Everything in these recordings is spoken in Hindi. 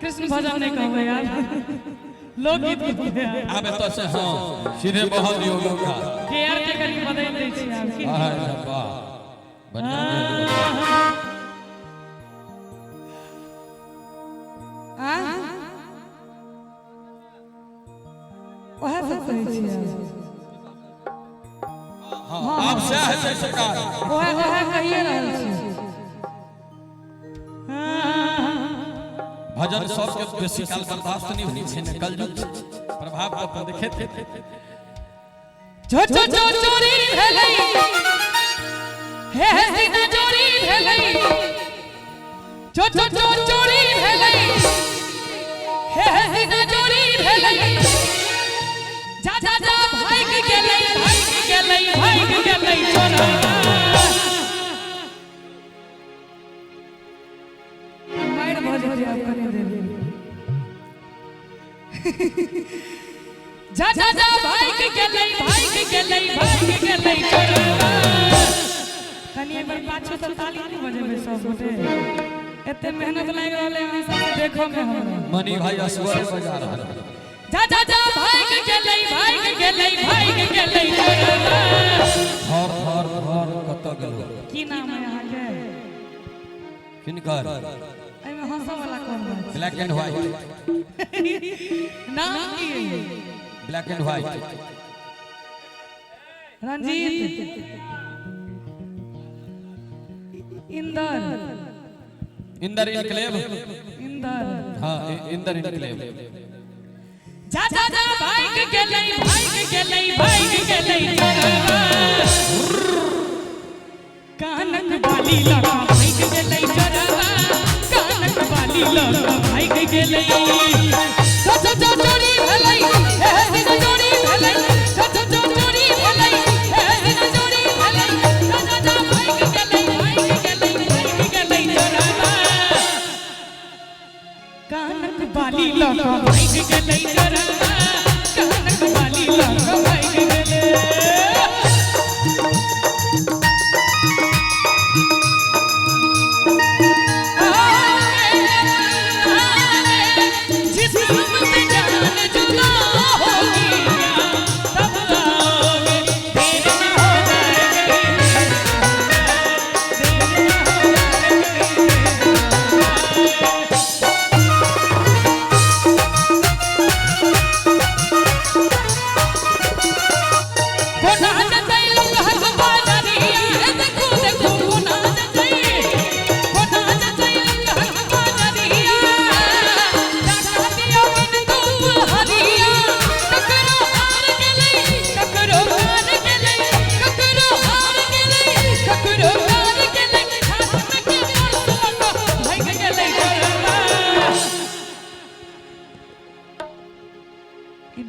कृष्ण भजन नहीं कहो यार, लोकगीत कहते हैं। अब तो से हां सीधे बहुत योगों का के यार के करी बदल दे छी आपकी। अरे वाह बढ़िया ओहे सब कहै छी हां आप से है सरकार ओहे ओहे कहिए रहल छी। भजन सब के बेसी काल बर्दाश्त नहीं होनी छै, कल युग प्रभाव को देखे थे। जो जो जो चोरी भेलै हे हे सीधा चोरी भेलै, जो जो जो चोरी भेलै हे हे सीधा चोरी भेलै, जा जा जा भाग गेलै भाग गेलै भाग गेलै चोरा। मार भज आप कने दे जा जा जा भाग गेलै भाग गेलै भाग गेलै चोरा। तनी एक बार पाछू से ताली नहीं बजेबे सब गोटे, एते मेहनत लाग रहले हम सब देखो में हमरा मनी भाई असवर बजा रहा है। जा जा जा भाग गेलै भाग गेलै भाग गेलै चोरा। घर घर घर कत गेलो की नाम है यहाँ के? किनकर? एमे हंसो वाला कौन बा? ब्लैक एंड व्हाइट नाम की है? Black and white Ranjit Inder Inder enclave Inder हां इंदर इनक्लेव। जा जा जा भाग गेलै भाग गेलै भाग गेलै चोरा। कानक बाली लगा भाग गेलै चोरा, कानक बाली लगा भाग गेलै। जो जो जो चोरी भेलै हे हे सीधा चोरी भेलै, जो जो जो चोरी भेलै हे हे सीधा चोरी भेलै, जा जा जा भाग गेलै भाग गेलै भाग गेलै चोरा। कानक बाली लगा भाग गेलै चोरा, कानक बाली लगा भाग गेलै।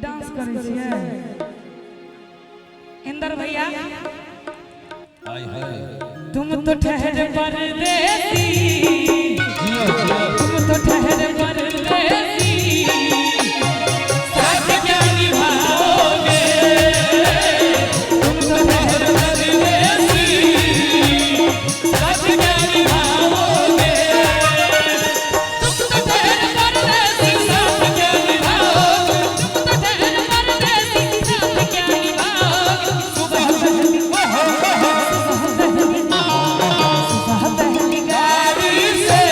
डांस करे छियै इंदर भैया। हाय हाय तुम तो ठहर परदेसी, तुम तो ठहर परदेसी, साथ क्या निभाओगे, तुम तो ठहर परदेसी, साथ क्या निभाओगे, तुम तो ठहर परदेसी, साथ क्या निभाओगे, तुम तो ठहर परदेसी, साथ क्या निभाओगे। सुबह पहली गाड़ी से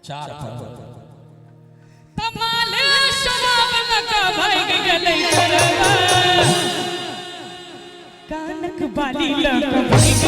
4 पर तमाले शराब लगा भाग गले करवा कानक बाली लगा भाग